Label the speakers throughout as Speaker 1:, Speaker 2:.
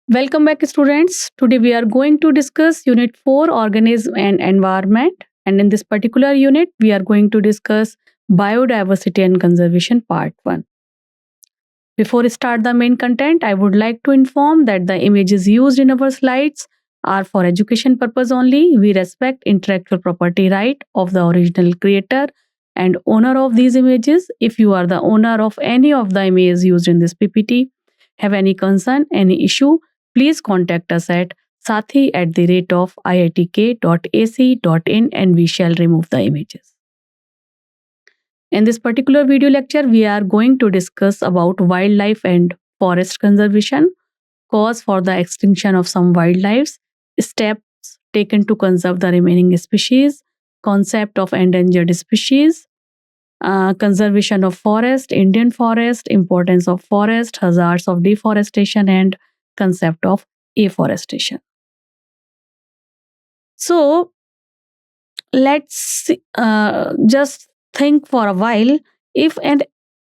Speaker 1: Welcome back, students. Today we are going to discuss Unit 4 Organism and Environment. And in this particular unit, we are going to discuss Biodiversity and Conservation Part 1. Before we start the main content, I would like to inform that the images used in our slides are for education purpose only. We respect intellectual property right of the original creator and owner of these images. If you are the owner of any of the images used in this PPT, have any concern, any issue, please contact us at sathee@iitk.ac.in and we shall remove the images. In this particular video lecture, we are going to discuss about wildlife and forest conservation, cause for the extinction of some wildlife, steps taken to conserve the remaining species, concept of endangered species, conservation of forest, Indian forest, importance of forest, hazards of deforestation, and concept of afforestation. So let's just think for a while. If an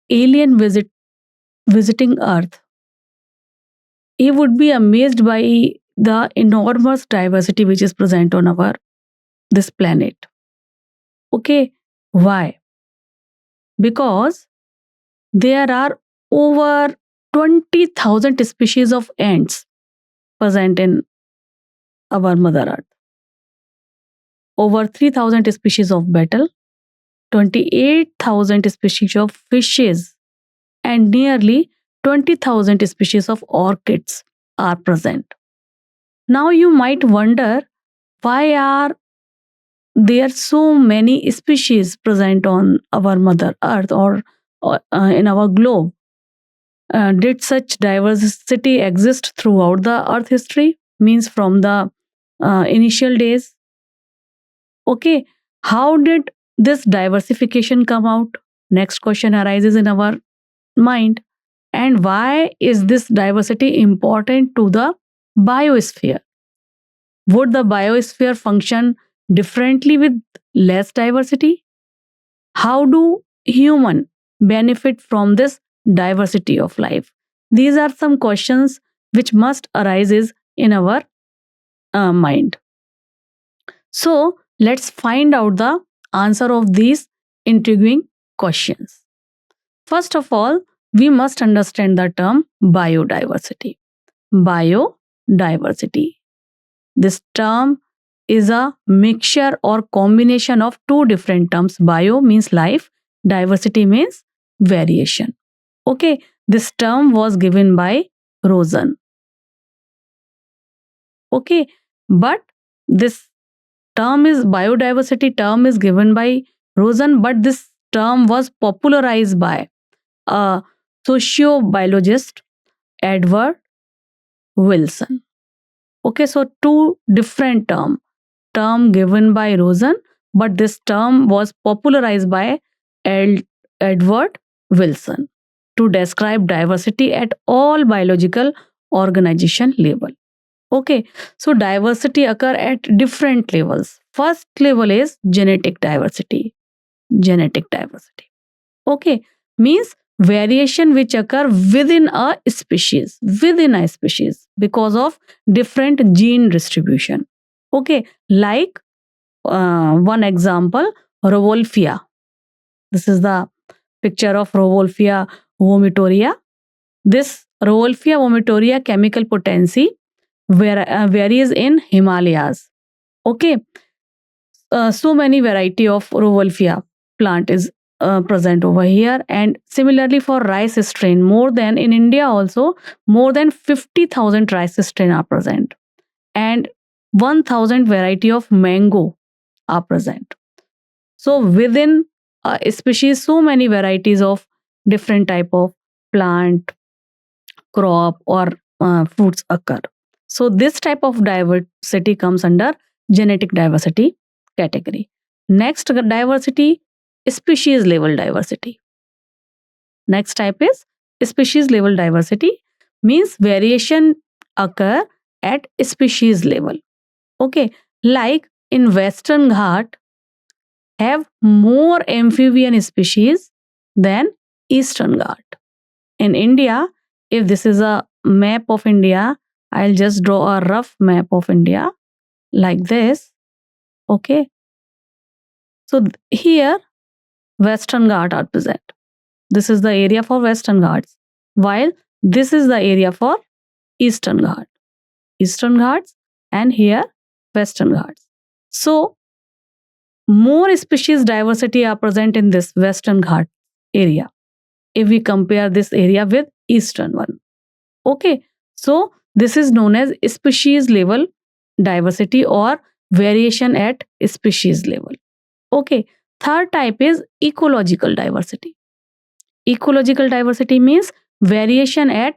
Speaker 1: alien visiting Earth, he would be amazed by the enormous diversity which is present on our this planet. Okay, why? Because there are over 20,000 species of ants present in our Mother Earth. Over 3,000 species of beetle, 28,000 species of fishes, and nearly 20,000 species of orchids are present. Now you might wonder, why are there so many species present on our Mother Earth or in our globe? Did such diversity exist throughout the Earth history? Means from the initial days? Okay, how did this diversification come out? Next question arises in our mind. And why is this diversity important to the biosphere? Would the biosphere function differently with less diversity? How do humans benefit from this diversity of life? These are some questions which must arise in our mind. So let's find out the answer of these intriguing questions. First of all, we must understand the term biodiversity. Biodiversity. This term is a mixture or combination of two different terms. Bio means life, diversity means variation. Okay, this term was given by Rosen. Okay, but this term is biodiversity term is given by Rosen, but this term was popularized by a sociobiologist, Edward Wilson. Okay, so two different term given by Rosen, but this term was popularized by Edward Wilson to describe diversity at all biological organization level. Okay, so diversity occur at different levels. First level is genetic diversity. Genetic diversity. Okay, means variation which occur within a species because of different gene distribution. Okay, like one example, Rauwolfia. This is the picture of Rauwolfia vomitoria. This Rauwolfia vomitoria chemical potency varies in Himalayas. Okay, so many variety of Rauwolfia plant is present over here, and similarly for rice strain, more than in India also more than 50,000 rice strain are present, and 1,000 variety of mango are present. So within a species, so many varieties of different type of plant, crop, or fruits occur. So this type of diversity comes under genetic diversity category. Next diversity, species level diversity. Next type is species level diversity, means variation occur at species level. Okay, like in Western Ghat have more amphibian species than Eastern Ghat. In India, if this is a map of India, I'll just draw a rough map of India like this. Okay. So here, Western Ghats are present. This is the area for Western Ghats, while this is the area for Eastern Ghats. Eastern Ghats, and here Western Ghats. So more species diversity are present in this Western Ghat area if we compare this area with Eastern one. Okay, so this is known as species level diversity or variation at species level. Okay, third type is ecological diversity. Ecological diversity means variation at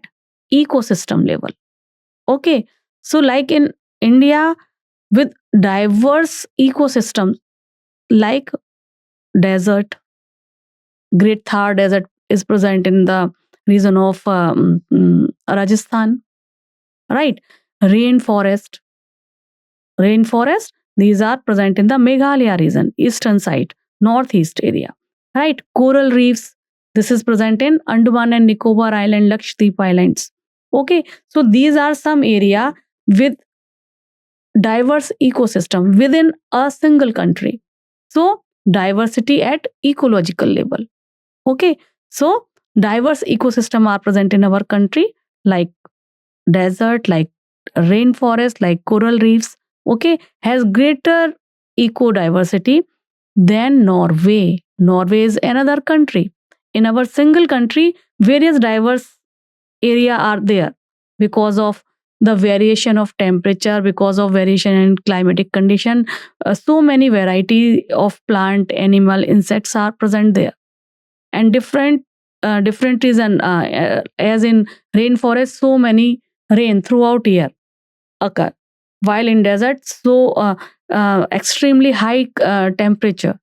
Speaker 1: ecosystem level. Okay, so like in India, with diverse ecosystems like desert, Great Thar Desert is present in the region of Rajasthan, right? Rainforest, rainforest. These are present in the Meghalaya region, eastern side, northeast area, right? Coral reefs. This is present in Andaman and Nicobar Island, Lakshadweep Islands. Okay, so these are some area with diverse ecosystem within a single country. So diversity at ecological level. Okay, so diverse ecosystem are present in our country, like desert, like rainforest, like coral reefs. Okay, has greater eco diversity than Norway. Norway is another country. In our single country, various diverse area are there because of the variation of temperature, because of variation in climatic condition. So many variety of plant, animal, insects are present there, and different reason, as in rainforest, so many rain throughout year occur, while in desert, so extremely high temperature.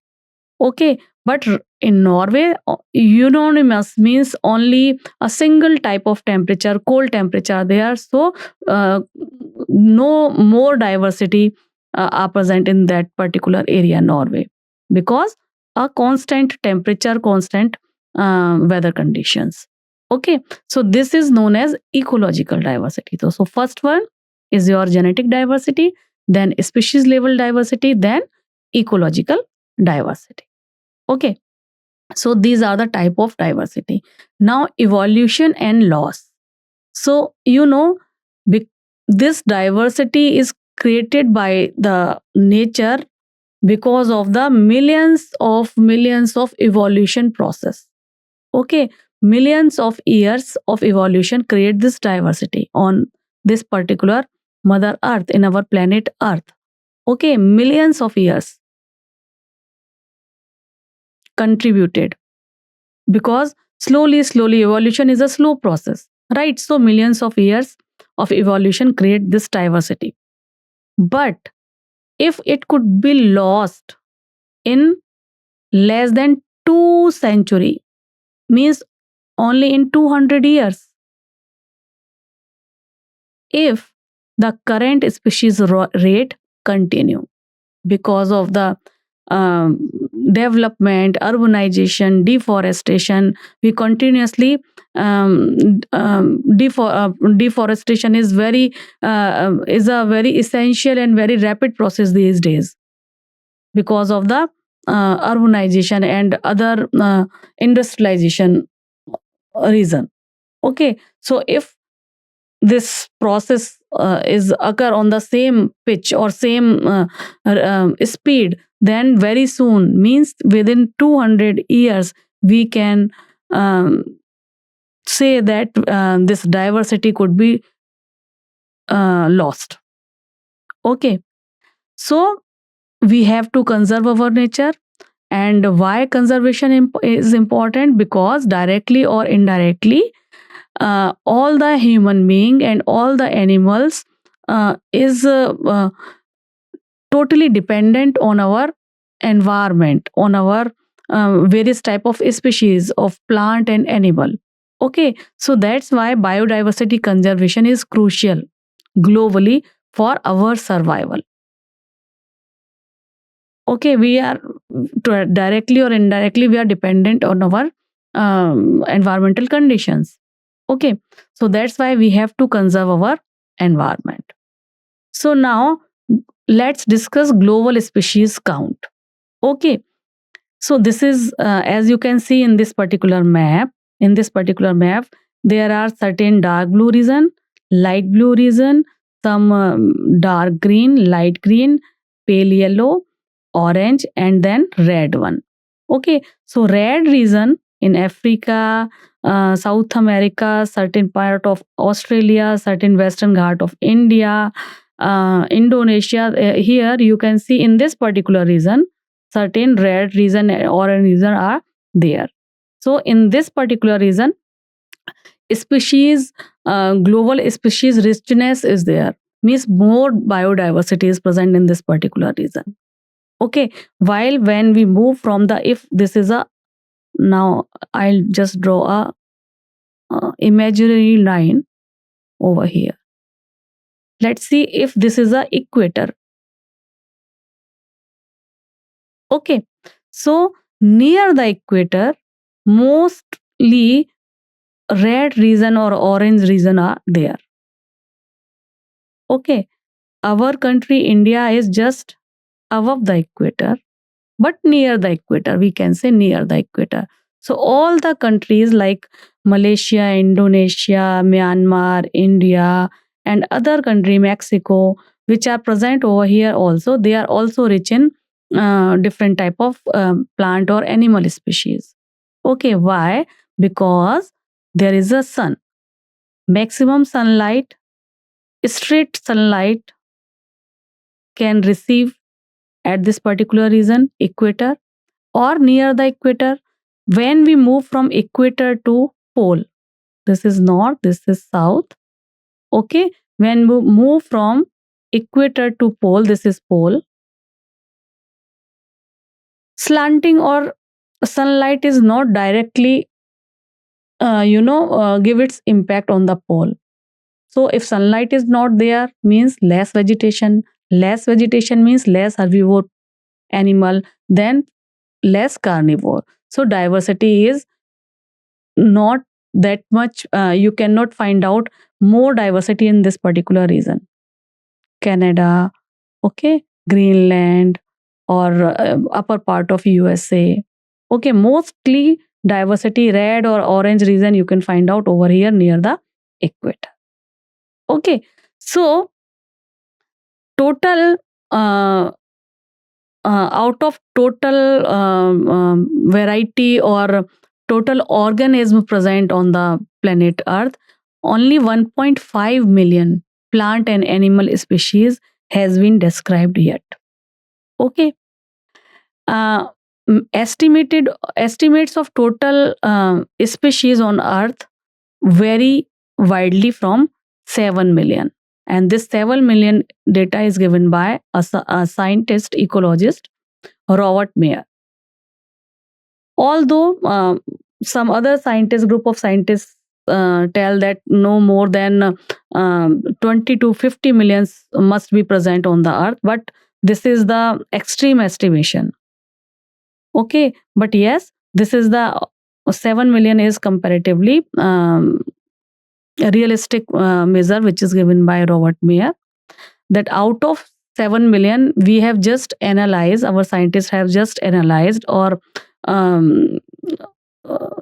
Speaker 1: Okay, but in Norway, unanimous means only a single type of temperature, cold temperature there. So no more diversity are present in that particular area, Norway, because a constant temperature, constant weather conditions. Okay, so this is known as ecological diversity. So first one is your genetic diversity, then species level diversity, then ecological diversity. Okay, so these are the type of diversity. Now evolution and loss. So this diversity is created by the nature because of the millions of evolution process. Okay, millions of years of evolution create this diversity on this particular mother earth, in our planet earth. Okay, millions of years contributed, because slowly evolution is a slow process, right? So millions of years of evolution create this diversity. But if it could be lost in less than 2 century, means only in 200 years, if the current species rate continue, because of the development, urbanization, deforestation, we continuously deforestation is a very essential and very rapid process these days, because of the urbanization and other industrialization reason. Okay, so if this process is occur on the same pitch or same speed, then very soon, means within 200 years, we can say that this diversity could be lost. Okay, so we have to conserve our nature. And why conservation is important? Because directly or indirectly, all the human being and all the animals is totally dependent on our environment, on our various type of species of plant and animal. Okay, so that's why biodiversity conservation is crucial globally for our survival. Okay, we are directly or indirectly, we are dependent on our environmental conditions. Okay, so that's why we have to conserve our environment. So now let's discuss global species count. Okay, so this is as you can see in this particular map. In this particular map, there are certain dark blue region, light blue region, some dark green, light green, pale yellow, orange, and then red one. Okay, so red region in Africa, South America, certain part of Australia, certain western Ghat of India, Indonesia. Here you can see in this particular region, certain red region, orange region are there. So in this particular region, species, global species richness is there. Means more biodiversity is present in this particular region. Okay, while when we move from the, if this is a, now I'll just draw a imaginary line over here. Let's see if this is a equator. Okay, so near the equator, mostly red region or orange region are there. Okay, our country India is just above the equator, but near the equator, we can say near the equator. So all the countries like Malaysia, Indonesia, Myanmar, India, and other country, Mexico, which are present over here also, they are also rich in different type of plant or animal species. Okay, why? Because there is a sun, maximum sunlight, straight sunlight can receive at this particular region, equator or near the equator. When we move from equator to pole, this is north, this is south. Okay, when we move from equator to pole, this is pole. Slanting or sunlight is not directly, give its impact on the pole. So if sunlight is not there, means less vegetation. Less vegetation means less herbivore animal, then less carnivore. So diversity is not that much. You cannot find out more diversity in this particular region. Canada, okay, Greenland, or upper part of USA. Okay, mostly diversity red or orange region you can find out over here near the equator. Okay, so total out of total variety or total organism present on the planet Earth, only 1.5 million plant and animal species has been described yet. Okay, estimates of total species on Earth vary widely from 7 million. And this 7 million data is given by a scientist, ecologist, Robert Mayer. Although some other scientists, group of scientists tell that no more than 20 to 50 millions must be present on the earth, but this is the extreme estimation. Okay, but yes, this is the 7 million is comparatively a realistic measure which is given by Robert Mayer, that out of 7 million we have just analyzed, our scientists have just analyzed or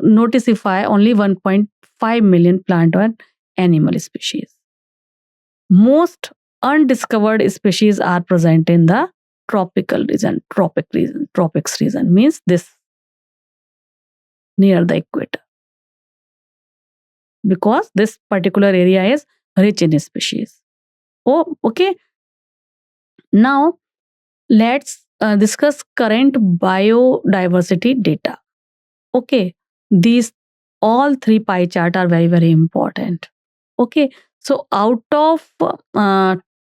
Speaker 1: notify only 1.5 million plant or animal species. Most undiscovered species are present in the tropical region, tropics region means this near the equator, because this particular area is rich in species. Oh, okay. Now let's discuss current biodiversity data. Okay, these all three pie chart are very, very important. Okay, so out of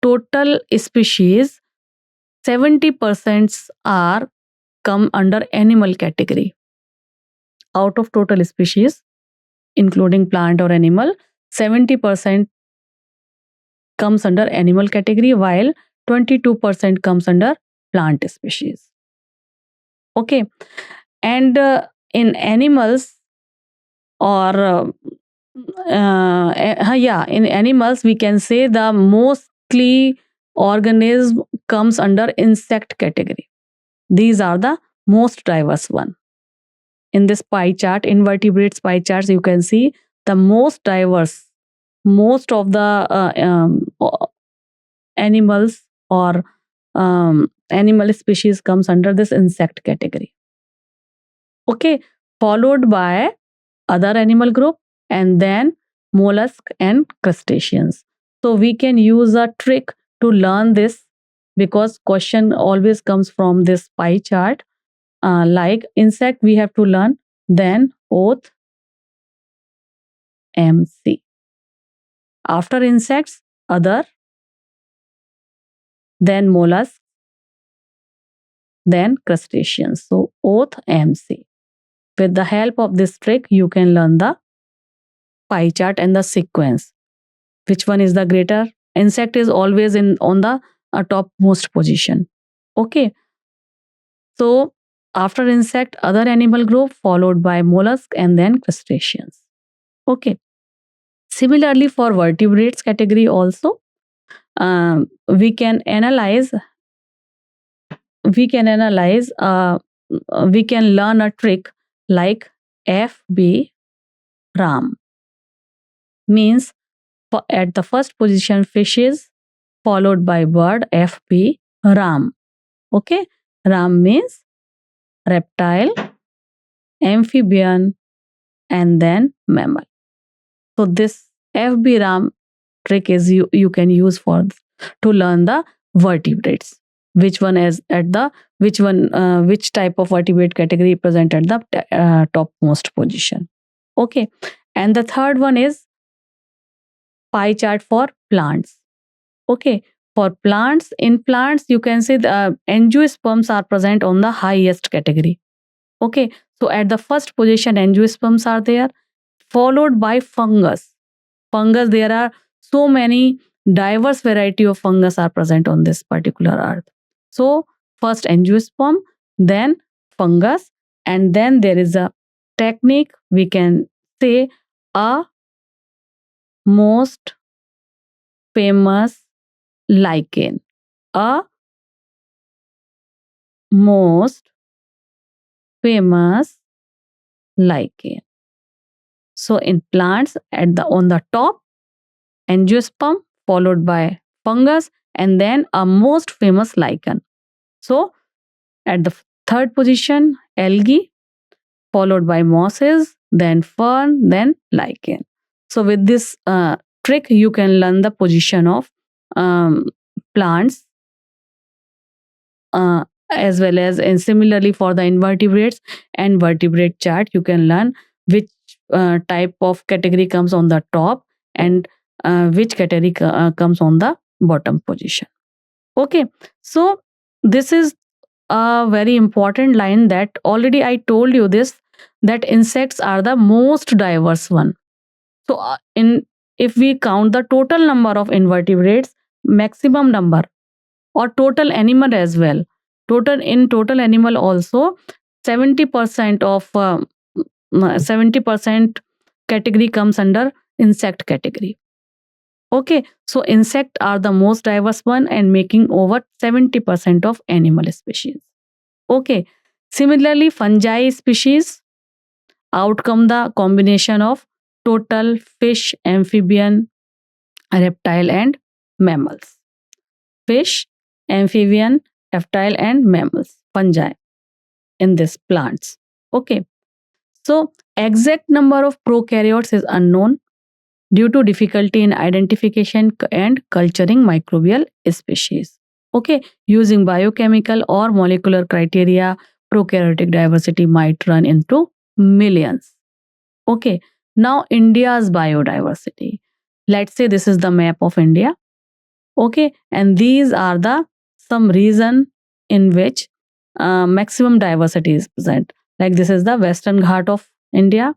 Speaker 1: total species, 70% are come under animal category. Out of total species, including plant or animal, 70% comes under animal category, while 22% comes under plant species. Okay, and in animals or yeah, in animals we can say the mostly organism comes under insect category. These are the most diverse one. In this pie chart, invertebrates pie charts, you can see the most diverse, most of the animals or animal species comes under this insect category. Okay, followed by other animal group and then mollusk and crustaceans. So we can use a trick to learn this because question always comes from this pie chart. Like insect we have to learn, then oath MC. After insects, other, then mollusks, then crustaceans. So oath MC. With the help of this trick, you can learn the pie chart and the sequence. Which one is the greater? Insect is always in on the topmost position. Okay. So after insect, other animal group followed by mollusk and then crustaceans. Okay. Similarly, for vertebrates category also, we can analyze. We can analyze. We can learn a trick like FB Ram means at the first position fishes followed by bird FB Ram. Okay, Ram means reptile, amphibian, and then mammal. So this FB Ram trick is you can use for to learn the vertebrates. Which one is at the which type of vertebrate category present at the topmost position. Okay, and the third one is pie chart for plants. Okay, for plants, in plants you can see the angiosperms are present on the highest category. Okay, so at the first position angiosperms are there, followed by fungus. Fungus, there are so many diverse variety of fungus are present on this particular earth. So first angiosperm, then fungus, and then there is a technique we can say a most famous lichen. A most famous lichen. So in plants, at the on the top, angiosperm followed by fungus, and then a most famous lichen. So at the third position, algae followed by mosses, then fern, then lichen. So with this trick, you can learn the position of plants as well as, and similarly for the invertebrates and vertebrate chart, you can learn which type of category comes on the top and which category comes on the bottom position. Okay, so this is a very important line that already I told you this, that insects are the most diverse one. So in if we count the total number of invertebrates, maximum number or total animal as well, total animal also 70% of 70% category comes under insect category. Okay, so insect are the most diverse one and making over 70% of animal species. Okay, similarly fungi species outcome the combination of total fish, amphibian, reptile and mammals. Fish, amphibian, reptile and mammals, fungi in these plants. Okay, so exact number of prokaryotes is unknown due to difficulty in identification and culturing microbial species. Okay, using biochemical or molecular criteria, prokaryotic diversity might run into millions. Okay, now India's biodiversity. Let's say this is the map of India. Okay, and these are the some region in which maximum diversity is present. Like this is the Western Ghat of India,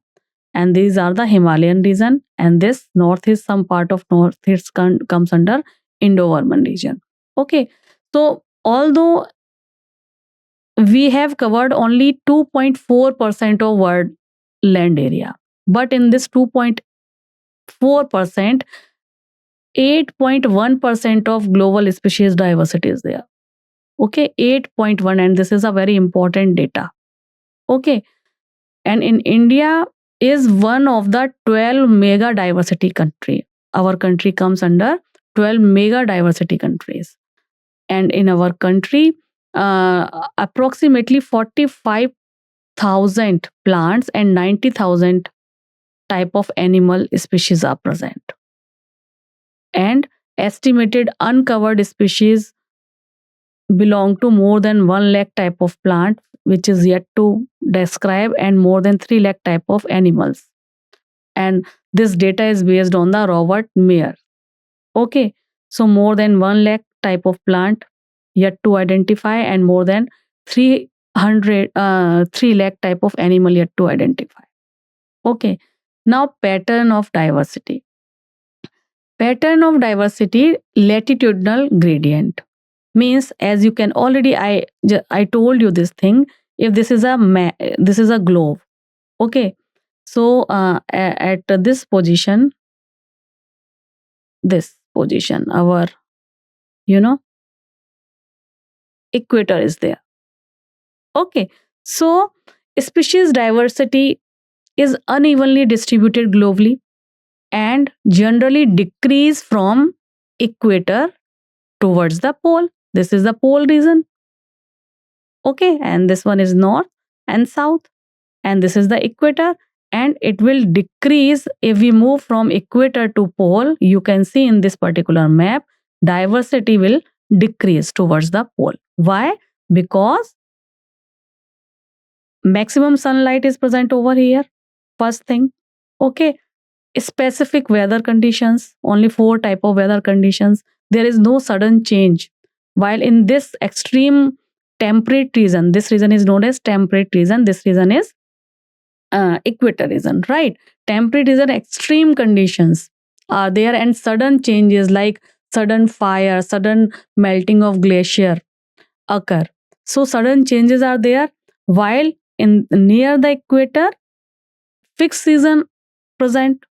Speaker 1: and these are the Himalayan region, and this north is some part of northeast comes under Indo-Burman region. Okay, so although we have covered only 2.4% of world land area, but in this 4%, 8.1% of global species diversity is there. Okay, 8.1, and this is a very important data. Okay, and in India is one of the 12 mega diversity country. Our country comes under 12 mega diversity countries, and in our country, approximately 45,000 plants and 90,000 type of animal species are present, and estimated uncovered species belong to more than 1 lakh type of plant which is yet to describe, and more than 3 lakh type of animals, and this data is based on the Robert Mayer. Okay, so more than 1 lakh type of plant yet to identify, and more than 3 lakh type of animal yet to identify. Okay, now pattern of diversity. Pattern of diversity, latitudinal gradient, means, as you can already, I told you this thing. If this is this is a globe. Okay, so at this position, our equator is there. Okay, so species diversity is unevenly distributed globally and generally decrease from equator towards the pole. This is the pole region. Okay, and this one is north and south, and this is the equator, and it will decrease if we move from equator to pole. You can see in this particular map, diversity will decrease towards the pole. Why? Because maximum sunlight is present over here, first thing. Okay, specific weather conditions, only 4 type of weather conditions. There is no sudden change, while in this extreme temperate region, this region is known as temperate region, this region is equator region, right? Temperate region, extreme conditions are there, and sudden changes like sudden fire, sudden melting of glacier occur. So sudden changes are there, while in near the equator, fixed season present,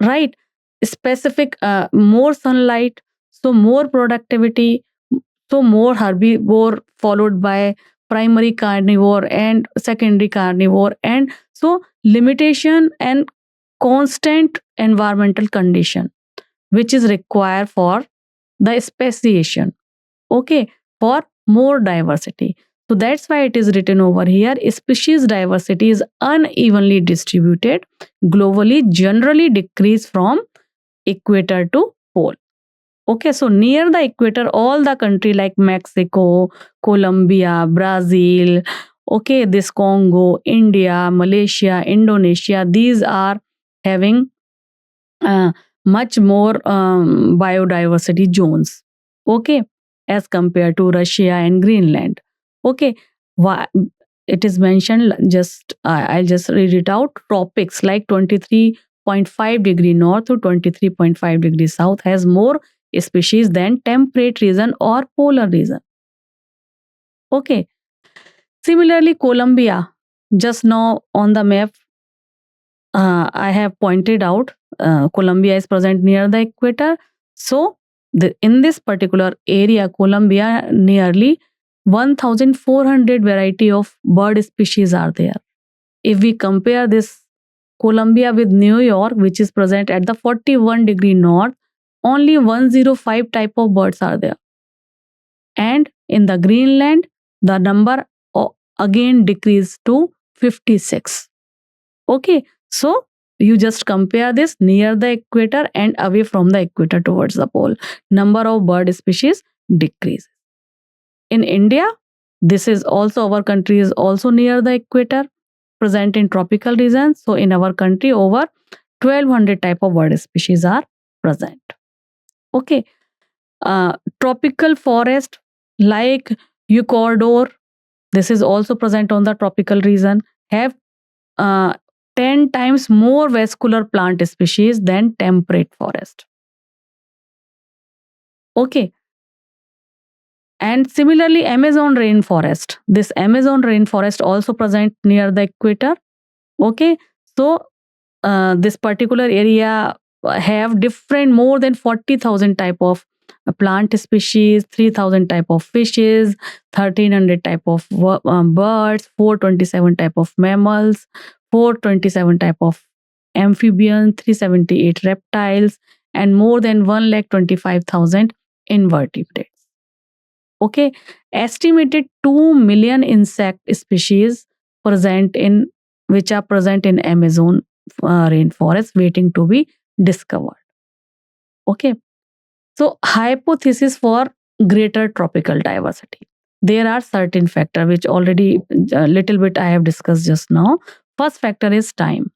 Speaker 1: right? Specific, more sunlight, so more productivity, so more herbivore followed by primary carnivore and secondary carnivore, and so limitation and constant environmental condition which is required for the speciation. Okay, for more diversity. So that's why it is written over here, species diversity is unevenly distributed globally, generally decrease from equator to pole. Okay, so near the equator, all the country like Mexico, Colombia, Brazil, okay, this Congo, India, Malaysia, Indonesia, these are having much more biodiversity zones. Okay, as compared to Russia and Greenland. Okay, why it is mentioned, just I'll just read it out. Tropics like 23.5 degree north to 23.5 degree south has more species than temperate region or polar region. Okay, similarly Colombia, just now on the map I have pointed out, Colombia is present near the equator. So in this particular area, Colombia, nearly 1,400 variety of bird species are there. If we compare this Colombia with New York, which is present at the 41 degree north, only 105 type of birds are there. And in the Greenland, the number again decreased to 56. Okay, so you just compare this near the equator and away from the equator towards the pole. Number of bird species decreases. In India, this is also, our country is also near the equator, present in tropical regions. So in our country, over 1,200 type of bird species are present. Okay, tropical forest like Ecuador, this is also present on the tropical region, have 10 times more vascular plant species than temperate forest. Okay. And similarly, Amazon rainforest. This Amazon rainforest also present near the equator. Okay. So this particular area have different more than 40,000 type of plant species, 3,000 type of fishes, 1,300 type of birds, 427 type of mammals, 427 type of amphibians, 378 reptiles, and more than 1,25,000 invertebrates. Okay, estimated 2 million insect species present in which are present in Amazon rainforest waiting to be discovered. Okay, so hypothesis for greater tropical diversity. There are certain factors which already a little bit I have discussed just now. First factor is time.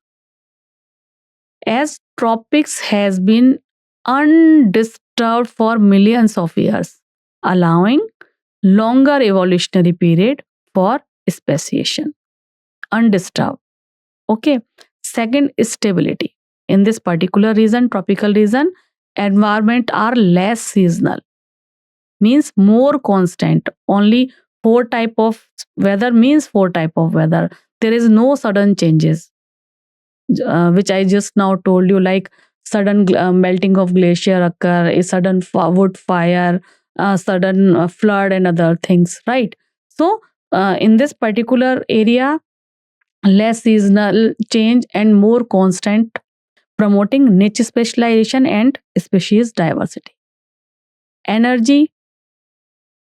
Speaker 1: As tropics has been undisturbed for millions of years, allowing longer evolutionary period for speciation. Undisturbed. Okay. Second is stability. In this particular region, tropical region, environment are less seasonal, means more constant. Only four type of weather means four type of weather. There is no sudden changes, which I just now told you, like sudden melting of glacier occur, a sudden wood fire, sudden flood and other things, right? So in this particular area, less seasonal change and more constant, promoting niche specialization and species diversity. Energy,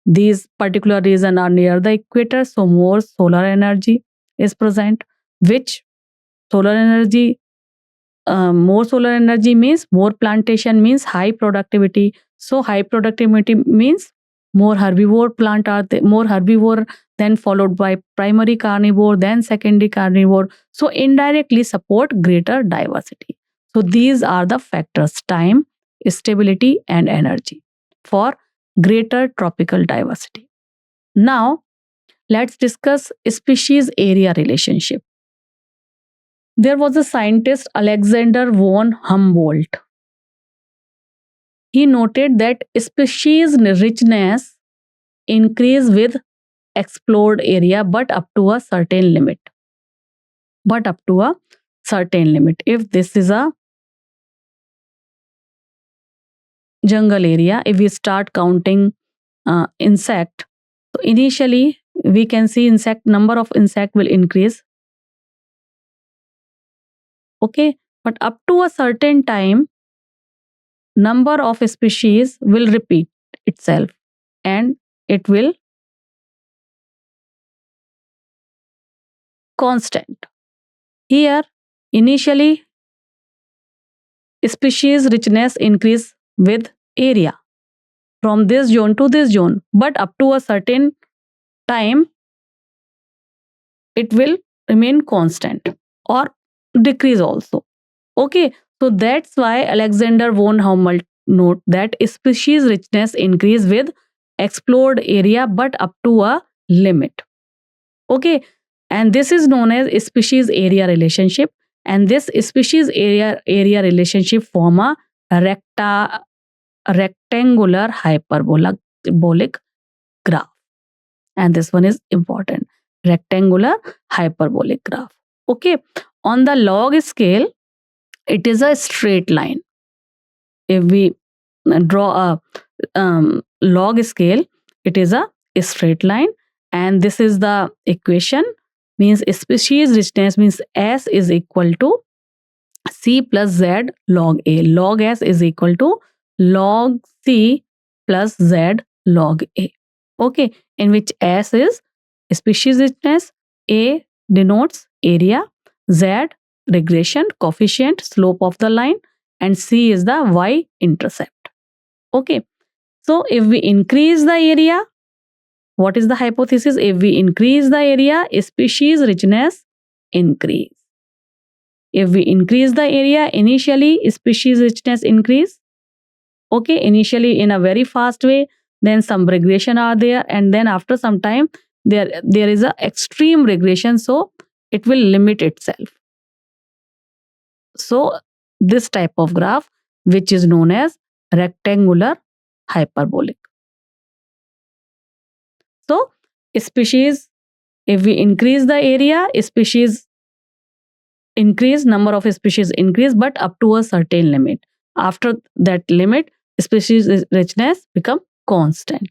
Speaker 1: these particular regions are near the equator, so more solar energy is present, which solar energy, more solar energy means more plantation means high productivity. So high productivity means more herbivore plant are more herbivore, then followed by primary carnivore, then secondary carnivore. So indirectly support greater diversity. So these are the factors: time, stability, and energy for greater tropical diversity. Now let's discuss species area relationship. There was a scientist, Alexander von Humboldt. He noted that species richness increase with explored area, but up to a certain limit. But up to a certain limit. If this is a jungle area, if we start counting insect, so initially we can see number of insect will increase. Okay, but up to a certain time, number of species will repeat itself and it will constant. Here, initially, species richness increase with area from this zone to this zone, but up to a certain time, it will remain constant or decrease also. Okay, so that's why Alexander von Humboldt note that species richness increase with explored area, but up to a limit. Okay, and this is known as species area relationship, and this species area relationship form a rectangular hyperbolic graph, and this one is important: rectangular hyperbolic graph. Okay, on the log scale, it is a straight line. If we draw a log scale, it is a straight line, and this is the equation, means species richness means S is equal to C plus Z log A. Log S is equal to log C plus Z log A. Okay, in which S is species richness, A denotes area, Z regression coefficient, slope of the line, and C is the y-intercept. Okay, so if we increase the area, what is the hypothesis? If we increase the area, species richness increase. If we increase the area, initially species richness increase. Okay, initially in a very fast way, then some regression are there, and then after some time there is a extreme regression, so it will limit itself. So this type of graph, which is known as rectangular hyperbolic. So species, if we increase the area, species increase, number of species increase, but up to a certain limit. After that limit, species richness become constant.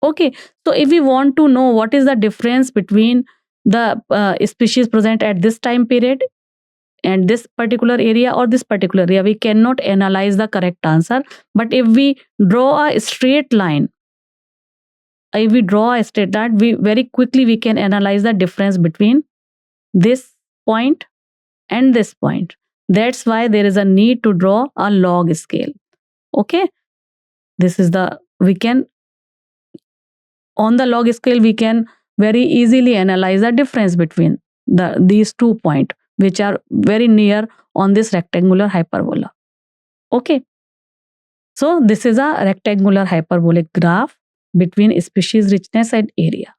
Speaker 1: Okay, so if we want to know what is the difference between the species present at this time period and this particular area or this particular area, we cannot analyze the correct answer. But if we draw a straight line, we very quickly we can analyze the difference between this point and this point. That's why there is a need to draw a log scale. Okay, this is the, we can, on the log scale we can very easily analyze the difference between these 2 points which are very near on this rectangular hyperbola. Okay, so this is a rectangular hyperbolic graph between species richness and area.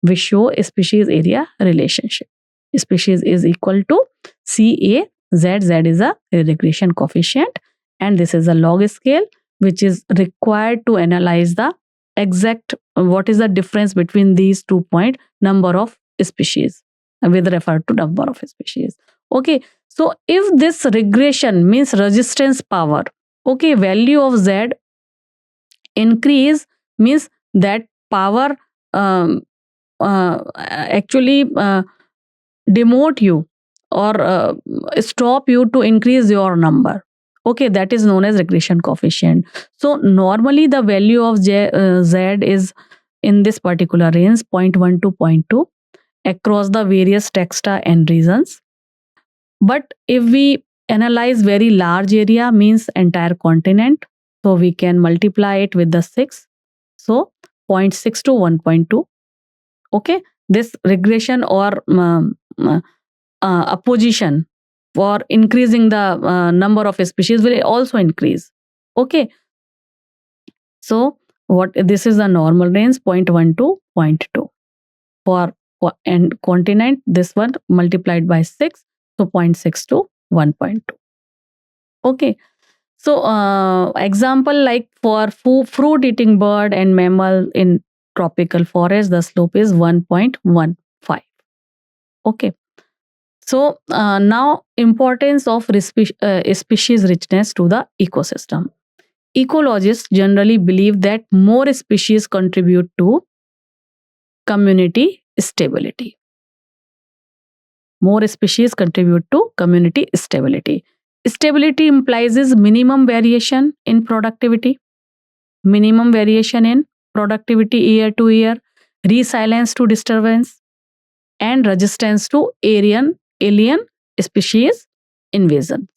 Speaker 1: We show species area relationship. Species is equal to CA, Z is a regression coefficient, and this is a log scale which is required to analyze the exact what is the difference between these 2 points, number of species with referred to number of species. Okay, so if this regression means resistance power, okay, value of Z increase means that power actually demote you or stop you to increase your number. Okay, that is known as regression coefficient. So normally the value of Z is in this particular range 0.1 to 0.2 across the various texta and regions. But if we analyze very large area, means entire continent, so we can multiply it with the 6. So 0.6 to 1.2. Okay, this regression or opposition for increasing the number of species will also increase. Okay, so what this is the normal range 0.1 to 0.2 for and continent, this one multiplied by 6, so 0.6 to 1.2. Okay, so example like for fruit eating bird and mammal in tropical forest, the slope is 1.15. Okay, so now importance of species richness to the ecosystem. Ecologists generally believe that more species contribute to community stability. More species contribute to community stability. Stability implies is minimum variation in productivity. Minimum variation in productivity year to year, resilience to disturbance, and resistance to alien species invasion.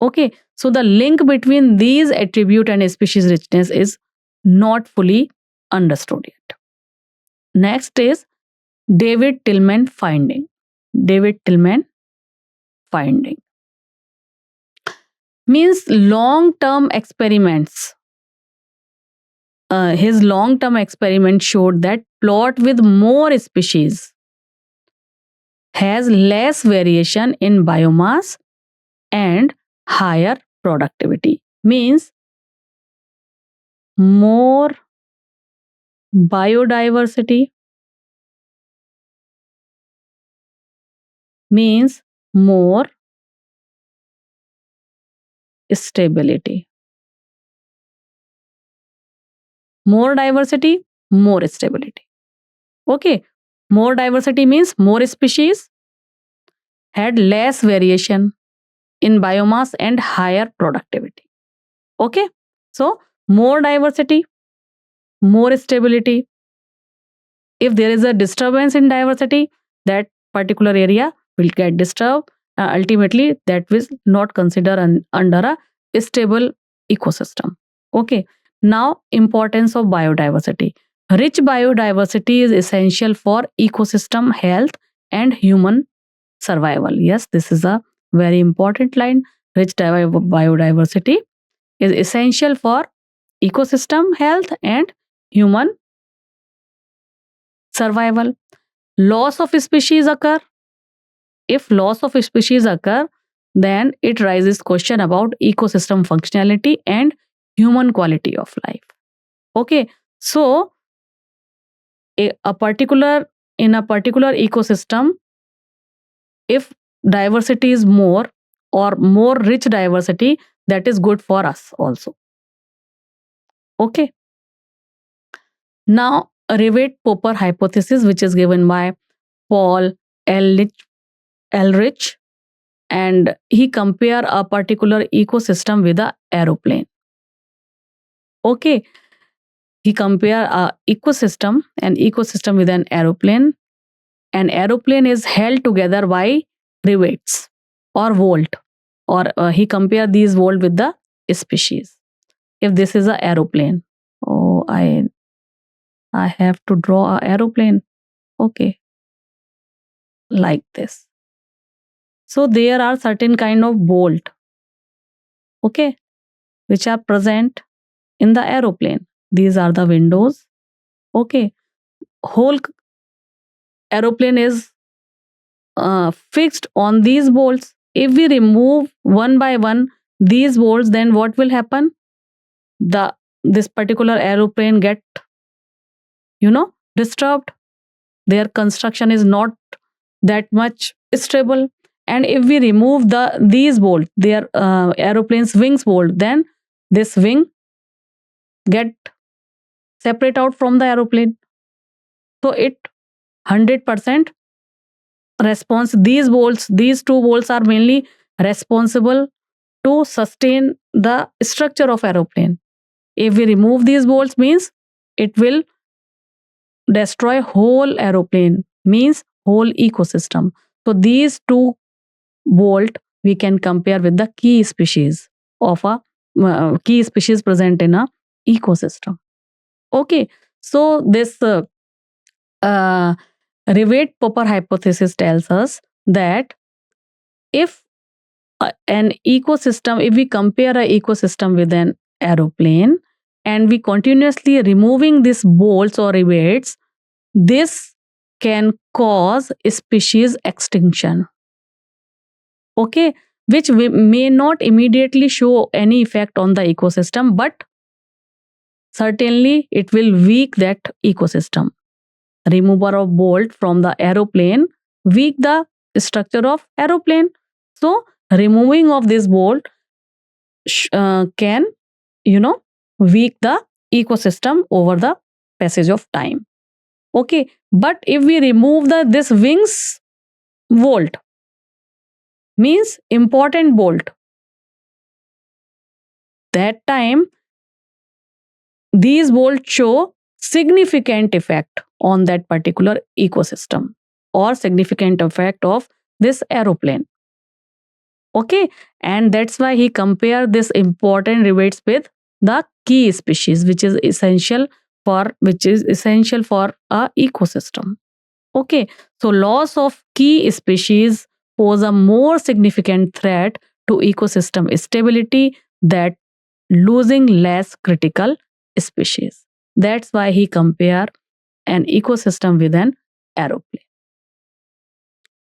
Speaker 1: Okay, so the link between these attribute and species richness is not fully understood yet. Next is David Tillman finding. David Tillman finding means long-term experiments. His long-term experiment showed that plot with more species has less variation in biomass and higher productivity. Means more biodiversity means more stability. More diversity, more stability. Okay, more diversity means more species had less variation in biomass and higher productivity. Okay, so more diversity, more stability. If there is a disturbance in diversity, that particular area will get disturbed. Ultimately, that will not consider under a stable ecosystem. Okay, now importance of biodiversity. Rich biodiversity is essential for ecosystem health and human survival. Yes, this is a very important line. Rich biodiversity is essential for ecosystem health and human survival. Loss of species occur. If loss of species occur, then it raises question about ecosystem functionality and human quality of life. Okay, so in a particular ecosystem, if diversity is more or more rich diversity, that is good for us also. Okay. Now, Rivett-Popper hypothesis, which is given by Paul Ehrlich, and he compare a particular ecosystem with an aeroplane. Okay, he compare an ecosystem with an aeroplane. An aeroplane is held together by rivets or volt, or he compare these volt with the species. If this is an aeroplane, oh, I have to draw an aeroplane. Okay, like this. So there are certain kind of bolt, okay, which are present in the aeroplane. These are the windows. Okay, whole aeroplane is fixed on these bolts. If we remove one by one these bolts, then what will happen? This particular aeroplane get disturbed. Their construction is not that much stable. And if we remove these bolts, their aeroplane's wings bolt, then this wing get separate out from the aeroplane. So it 100% response. These two bolts are mainly responsible to sustain the structure of aeroplane. If we remove these bolts, means it will destroy whole aeroplane, means whole ecosystem. So these two bolt we can compare with the key species of a key species present in a ecosystem. Okay, so this Rivett-Popper hypothesis tells us that if an ecosystem, if we compare an ecosystem with an aeroplane and we continuously removing these bolts or rivets, this can cause species extinction. Okay, which may not immediately show any effect on the ecosystem, but certainly it will weak that ecosystem. Removal of bolt from the aeroplane weak the structure of aeroplane. So removing of this bolt can weak the ecosystem over the passage of time. Okay, but if we remove this wings bolt, means important bolt, that time these bolts show significant effect on that particular ecosystem or significant effect of this aeroplane. Okay, and that's why he compared this important rivets with the key species, which is essential for a ecosystem. Okay, so loss of key species pose a more significant threat to ecosystem stability than losing less critical species. That's why he compared an ecosystem with an aeroplane.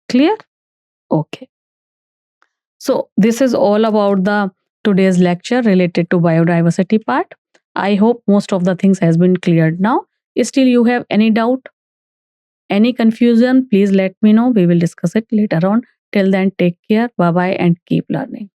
Speaker 1: Clear? Okay. So this is all about the today's lecture related to biodiversity part. I hope most of the things has been cleared now. Still you have any doubt, any confusion, please let me know. We will discuss it later on. Till then, take care. Bye bye and keep learning.